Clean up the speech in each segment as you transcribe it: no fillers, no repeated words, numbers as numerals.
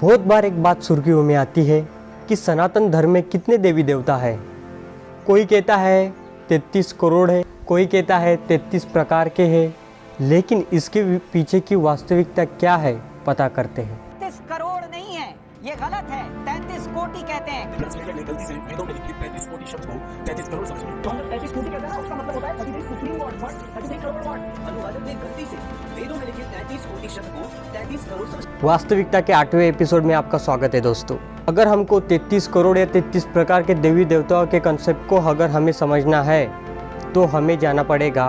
बहुत बार एक बात सुर्खियों में आती है कि सनातन धर्म में कितने देवी देवता है। कोई कहता है 33 करोड़ है, कोई कहता है 33 प्रकार के हैं, लेकिन इसके पीछे की वास्तविकता क्या है पता करते हैं। 33 करोड़ नहीं है, ये गलत है। 33 कोटि कहते हैं। ट्रांसलेटर ने गलती से वेदों में लिखित 33 कोटि शब्द को 33 करोड़ समझा। तो 33 कोटि कहते हैं ना, उसका मतलब होता है 33 सुप्रीम गॉड, 33 करोड़ गॉड। अनुवादक ने गलती से वेदों में लिखित 33 कोटि शब्द को 33 करोड़ समझा। वास्तविकता के 8वें एपिसोड में आपका स्वागत है दोस्तों। अगर हमको 33 करोड़ या 33 प्रकार के देवी देवताओं के कंसेप्ट को अगर हमें समझना है तो हमें जाना पड़ेगा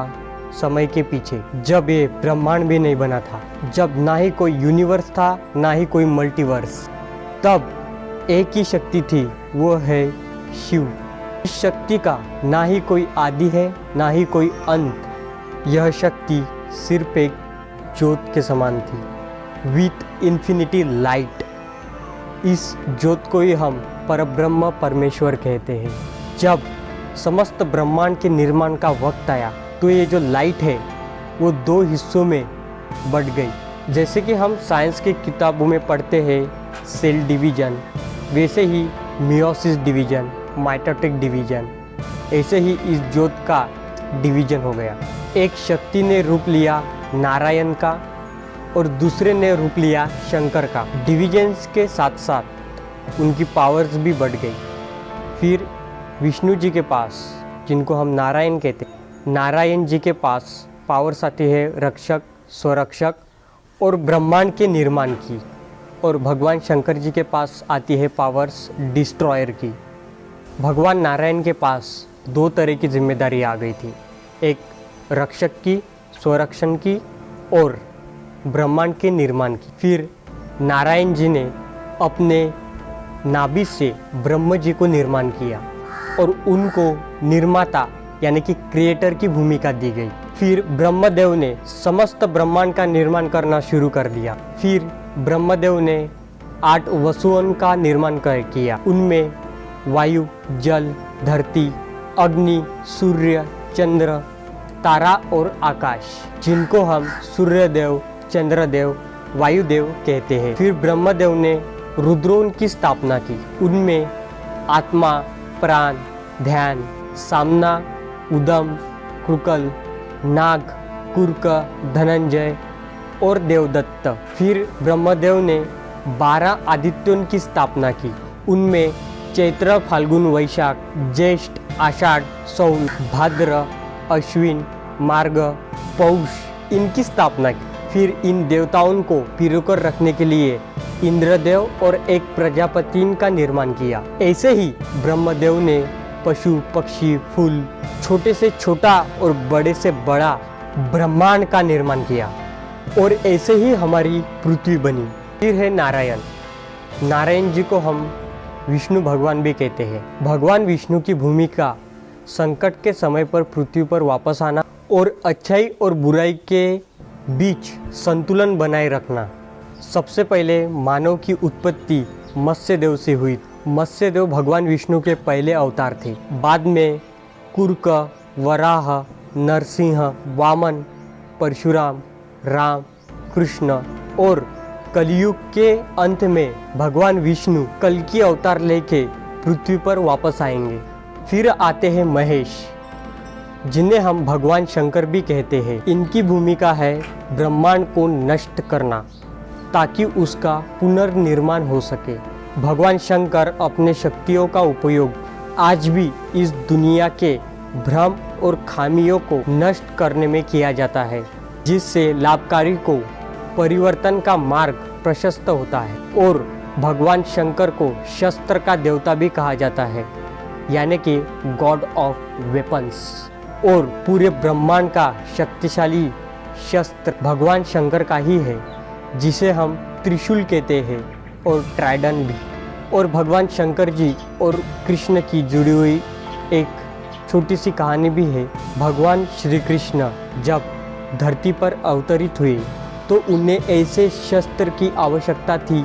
समय के पीछे, जब ये ब्रह्मांड भी नहीं बना था, जब ना ही कोई यूनिवर्स था ना ही कोई मल्टीवर्स। तब एक ही शक्ति थी, वो है शिव। इस शक्ति का ना ही कोई आदि है ना ही कोई अंत। यह शक्ति सिर्फ एक ज्योत के समान थी, विथ इन्फिनिटी लाइट। इस ज्योत को ही हम परब्रह्म परमेश्वर कहते हैं। जब समस्त ब्रह्मांड के निर्माण का वक्त आया तो ये जो लाइट है वो 2 हिस्सों में बट गई। जैसे कि हम साइंस की किताबों में पढ़ते हैं सेल डिवीजन, वैसे ही मियोसिस डिवीजन, माइटोटिक डिवीजन, ऐसे ही इस ज्योत का डिवीजन हो गया। एक शक्ति ने रूप लिया नारायण का और दूसरे ने रूप लिया शंकर का। डिवीजन्स के साथ साथ उनकी पावर्स भी बढ़ गई। फिर विष्णु जी के पास, जिनको हम नारायण कहते हैं, नारायण जी के पास पावर्स आती है रक्षक, स्वरक्षक और ब्रह्मांड के निर्माण की। और भगवान शंकर जी के पास आती है पावर्स डिस्ट्रॉयर की। भगवान नारायण के पास 2 तरह की जिम्मेदारी आ गई थी, एक रक्षक की, स्वरक्षण की और ब्रह्मांड के निर्माण की। फिर नारायण जी ने अपने नाभि से ब्रह्म जी को निर्माण किया और उनको निर्माता यानी कि क्रिएटर की भूमिका दी गई। फिर ब्रह्मदेव ने समस्त ब्रह्मांड का निर्माण करना शुरू कर दिया। फिर ब्रह्मदेव ने 8 वसुओं का निर्माण किया। उनमें वायु, जल, धरती, अग्नि, सूर्य, चंद्र, तारा और आकाश, जिनको हम सूर्यदेव, चंद्रदेव, वायुदेव कहते हैं। फिर ब्रह्मदेव ने रुद्रों की स्थापना की। उनमें आत्मा, प्राण, ध्यान, सामना, उदम, कृकल, नाग, कुर्क, धनंजय और देवदत्त। फिर ब्रह्मदेव ने 12 आदित्यों की स्थापना की। उनमें चैत्र, फाल्गुन, वैशाख, ज्येष्ठ, आषाढ़, सौन, भाद्र, अश्विन, मार्ग, पौष इनकी स्थापना की। फिर इन देवताओं को पिरोकर रखने के लिए इंद्रदेव और एक प्रजापति का निर्माण किया। ऐसे ही ब्रह्मदेव ने पशु, पक्षी, फूल, छोटे से छोटा और बड़े से बड़ा ब्रह्मांड का निर्माण किया। और ऐसे ही हमारी पृथ्वी बनी। फिर है नारायण। नारायण जी को हम विष्णु भगवान भी कहते हैं। भगवान विष्णु की भूमिका संकट के समय पर पृथ्वी पर वापस आना और अच्छाई और बुराई के बीच संतुलन बनाए रखना। सबसे पहले मानव की उत्पत्ति मत्स्यदेव से हुई। मत्स्यदेव भगवान विष्णु के पहले अवतार थे। बाद में कुर्क, वराह, नरसिंह, वामन, परशुराम, राम, कृष्ण और कलयुग के अंत में भगवान विष्णु कल्कि अवतार लेके पृथ्वी पर वापस आएंगे। फिर आते हैं महेश, जिन्हें हम भगवान शंकर भी कहते हैं। इनकी भूमिका है ब्रह्मांड को नष्ट करना ताकि उसका पुनर्निर्माण हो सके। भगवान शंकर अपने शक्तियों का उपयोग आज भी इस दुनिया के भ्रम और खामियों को नष्ट करने में किया जाता है, जिससे लाभकारी को परिवर्तन का मार्ग प्रशस्त होता है। और भगवान शंकर को शस्त्र का देवता भी कहा जाता है, यानी कि गॉड ऑफ वेपन्स। और पूरे ब्रह्मांड का शक्तिशाली शस्त्र भगवान शंकर का ही है, जिसे हम त्रिशूल कहते हैं और ट्राइडन भी। और भगवान शंकर जी और कृष्ण की जुड़ी हुई एक छोटी सी कहानी भी है। भगवान श्री कृष्ण जब धरती पर अवतरित हुए तो उन्हें ऐसे शस्त्र की आवश्यकता थी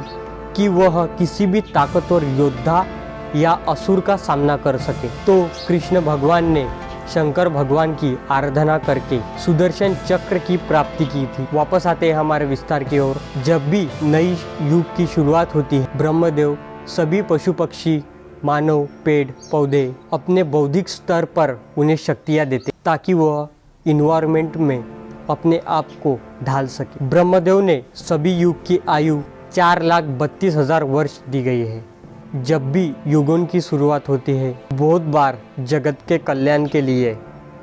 कि वह किसी भी ताकतवर योद्धा या असुर का सामना कर सके। तो कृष्ण भगवान ने शंकर भगवान की आराधना करके सुदर्शन चक्र की प्राप्ति की थी। वापस आते हैं हमारे विस्तार की ओर। जब भी नई युग की शुरुआत होती है, ब्रह्मदेव सभी पशु पक्षी, मानव, पेड़ पौधे अपने बौद्धिक स्तर पर उन्हें शक्तियाँ देते ताकि वह इन्वायरमेंट में अपने आप को ढाल सके। ब्रह्मदेव ने सभी युग की आयु 4,32,000 वर्ष दी गई है। जब भी युगों की शुरुआत होती है, बहुत बार जगत के कल्याण के लिए,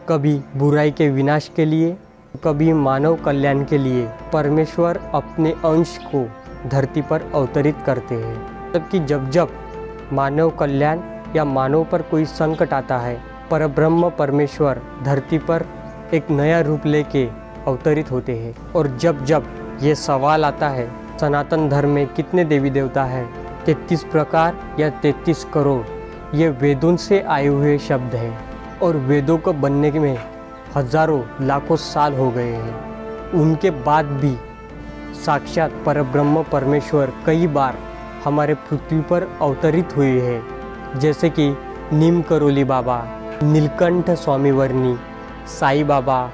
कभी बुराई के विनाश के लिए, कभी मानव कल्याण के लिए परमेश्वर अपने अंश को धरती पर अवतरित करते हैं। जबकि जब जब मानव कल्याण या मानव पर कोई संकट आता है, परब्रह्म परमेश्वर धरती पर एक नया रूप लेके अवतरित होते हैं। और जब जब ये सवाल आता है, सनातन धर्म में कितने देवी देवता हैं? 33 प्रकार या 33 करोड़, ये वेदों से आए हुए शब्द हैं और वेदों को बनने में हजारों लाखों साल हो गए हैं। उनके बाद भी साक्षात परब्रह्म परमेश्वर कई बार हमारे पृथ्वी पर अवतरित हुए हैं, जैसे कि नीम करोली बाबा, नीलकंठ स्वामी वर्णी, साईं बाबा,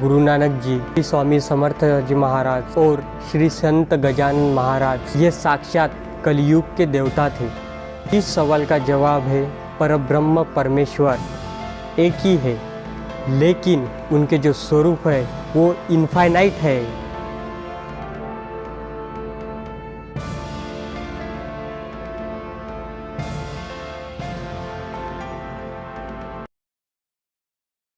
गुरु नानक जी, श्री स्वामी समर्थ जी महाराज और श्री संत गजानन महाराज। ये साक्षात कलयुग के देवता थे। इस सवाल का जवाब है परब्रह्म परमेश्वर एक ही है, लेकिन उनके जो स्वरूप है वो इनफाइनाइट है।